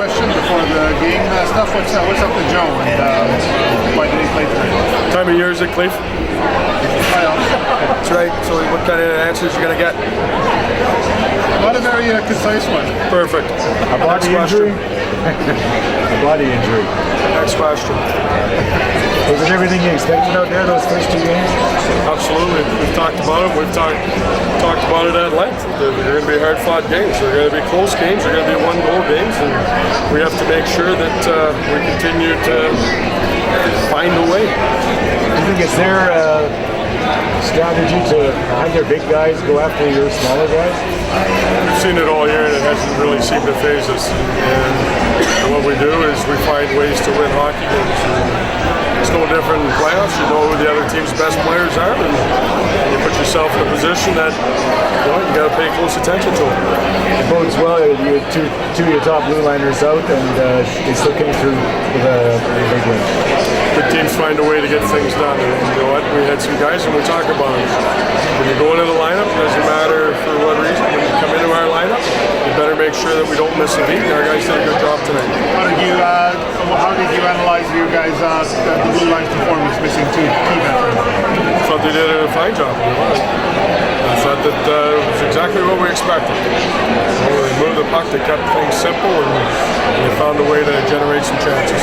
question before the game stuff. What's up with Joe and why did he play tonight? Time of year is it, Cleve? That's right. So what kind of answers you going to get? Not a very concise one. Perfect. A body injury? A body injury. Next question. Was it everything you expected out there those first 2 games? Absolutely. We've talked about it. We've talked about it at length. They're going to be hard-fought games. They're going to be close games. They're going to be one-goal games, and we have to make sure that we continue to find a way. Do you think it's their strategy to have their big guys go after your smaller guys? We've seen it all year, and it hasn't really seemed to phase us. And what we do is we find ways to win hockey games. It's no different in playoffs. You know who the other team's best players are, and you put yourself in a position that you got to pay close attention to them. It bodes well. You had two of your top blue liners out, and they still came through with a big win. Good teams find a way to get things done. And you know what? We had some guys, and we talk about it. When you go into the lineup, it doesn't matter for what reason. When you come into our lineup, you better make sure that we don't miss a beat. And our guys did a good job tonight. How did you analyze your guys' the blue line's performance missing 2 key veterans? I thought they did a fine job. I thought that it was exactly what we expected. When they moved the puck, they kept things simple, and they found a way to generate some chances.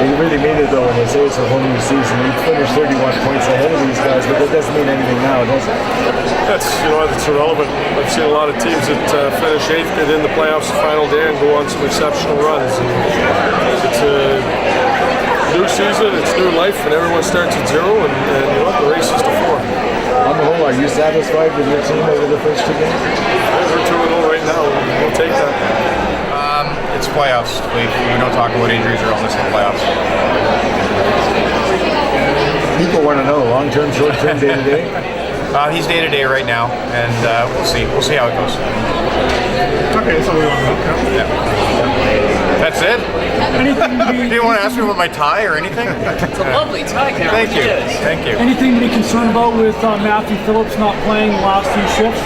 You really mean it though when they say it's a whole new season. You finished 31 points ahead of these guys, but that doesn't mean anything now, does it? That's it's irrelevant. I've seen a lot of teams that finish 8th, get in the playoffs the final day, and go on some exceptional runs. And it's a new season, it's new life, and everyone starts at 0, and you know what, the race is to 4. On the whole, are you satisfied with your team over the first 2 games? We're 2-0 right now, and we'll take that. It's playoffs. We don't talk about injuries or illness in the playoffs. People want to know long-term, short-term, day-to-day? He's day-to-day right now, and we'll see. We'll see how it goes. Okay, so we want to know. Yeah. That's it? Anything Do you want to ask me about my tie or anything? It's a lovely tie, Cameron. Thank you. Thank you. Anything to be concerned about with Matthew Phillips not playing the last few shifts?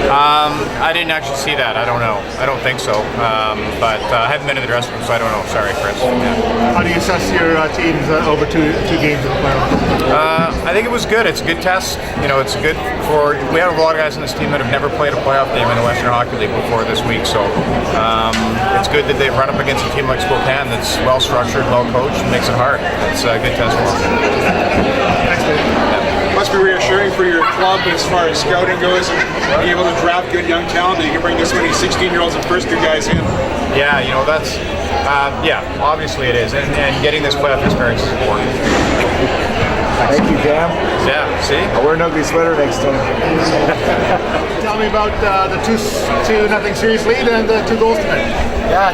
I didn't actually see that. I don't know. I don't think so. But I haven't been in the dressing room, so I don't know. Sorry, Chris. Yeah. How do you assess your teams over two games of the playoffs? I think it was good. It's a good test. You know, it's good for. We have a lot of guys on this team that have never played a playoff game in the Western Hockey League before this week, so it's good that they've run up against a team like Spokane that's well structured, well coached, and makes it hard. It's a good test for them. Thanks, Dave. Must be reassuring for your club as far as scouting goes and being able to draft good young talent. You can bring this many 16-year-olds and first-year guys in. Yeah, you know, that's obviously it is, and getting this playoff experience is important. Thank you, Cam. Yeah, see? I'll wear an ugly sweater next time. Tell me about the 2-0 series lead and the 2 goals tonight. Yeah,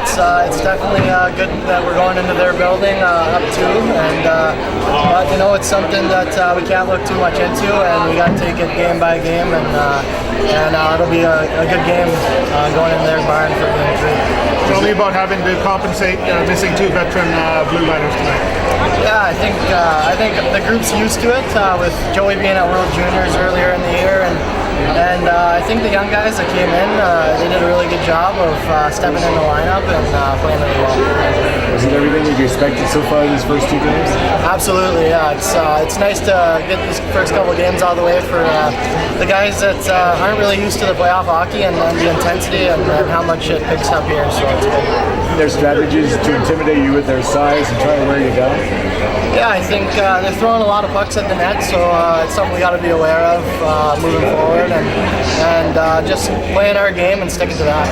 it's definitely good that we're going into their building up 2, and but you know, it's something that we can't look too much into, and we got to take it game by game, and it'll be a good game going in their barn for game 3. Tell me about having to compensate missing 2 veteran blue liners tonight. Yeah, I think the group's used to it with Joey being at World Juniors earlier in the year, and I think the young guys that came in, they did a really good job of stepping in the lineup and playing really well. Was it everything that you expected so far in these first 2 games? Absolutely, yeah. It's nice to get these first couple games out of the way for the guys that aren't really used to the playoff hockey and the intensity and how much it picks up here, so it's good. Their strategies to intimidate you with their size and try to wear you down? Yeah, I think they're throwing a lot of pucks at the net, so it's something we got to be aware of moving forward, and just playing our game and sticking to that.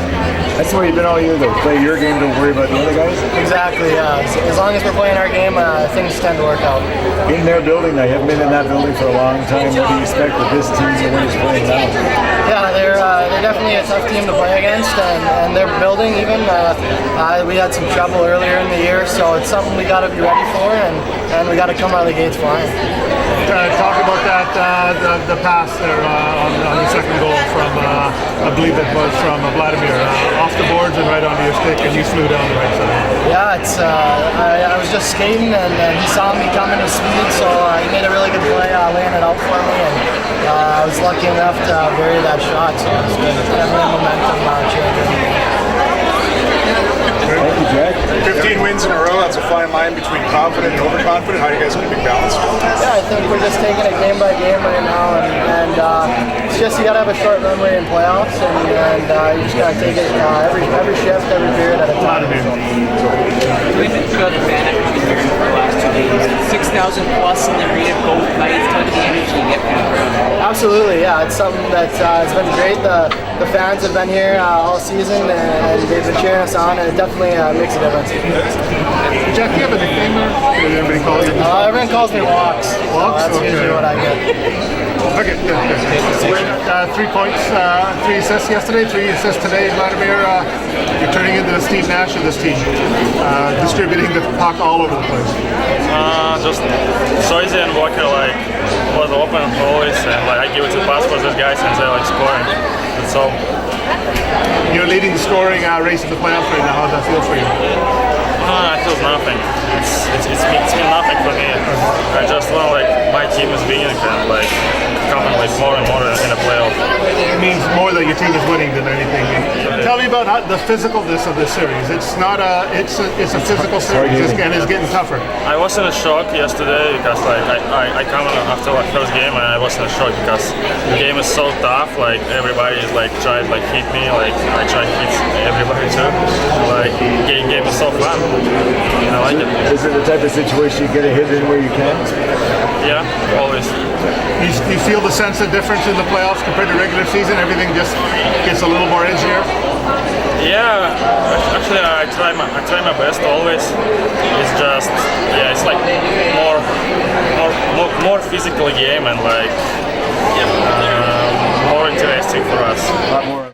That's the way you've been all year, though. Play your game, don't worry about the other guys? Exactly, yeah. As long as we're playing our game, things tend to work out. In their building, now, you haven't been in that building for a long time. What do you expect with this team the way it's playing now? Yeah, they're definitely a tough team to play against, and their building even, we had some trouble earlier in the year, so it's something we got to be ready for, and we got to come out of the gates flying. Talk about that, the pass there on the second goal from, I believe it was from Vladimir, off the boards and right onto your stick, and you flew down the right side. Yeah, I was just skating, and he saw me coming with speed, so he made a really good play laying it out for me, and I was lucky enough to bury that shot, so it was good. Definitely momentum changing. 15 wins in a row, that's a fine line between confident and overconfident. How are you guys keeping balance? Yeah, I think we're just taking it game by game right now, and it's just you gotta have a short runway in playoffs, and you just gotta take it every shift, every period at a time. We've been throughout the fan atmosphere for the last 2 days. 6,000 plus in the arena both nights. How did the energy get from the crowd? Absolutely, yeah. It's something that it's been great. The fans have been here all season, and they've been cheering us on, and it definitely makes a difference. Jack, do you have a nickname there? Did everybody call you? Everyone calls me Walks. Walks? That's Okay. usually what I get. Okay, good. 3 points, 3 assists yesterday, 3 assists today. Vladimir, you're turning into the Steve Nash of this team, distributing the puck all over the place. Just so easy and Walker was open always, and I give it to pass for these guys and they're scoring. That's all. You're leading the scoring race in the playoffs right now. How does that feel for you? It feels nothing. It's been nothing for me. I just want my team is winning and coming more and more in the playoff. It means more that your team is winning than anything. Tell me about the physicalness of this series. It's not it's a physical series and it's getting tougher. I was in a shock yesterday because I come after first game and I was in a shock because the game is so tough. Everybody is trying to hit me. I try to hit everybody too. Game is so fun. I like it. Is it the type of situation you get a hit in where you can? Yeah, always. You feel the sense of difference in the playoffs compared to regular season? Everything just gets a little more edgier? Yeah, actually I try my best always. It's just it's more physical game and more interesting for us. A lot more.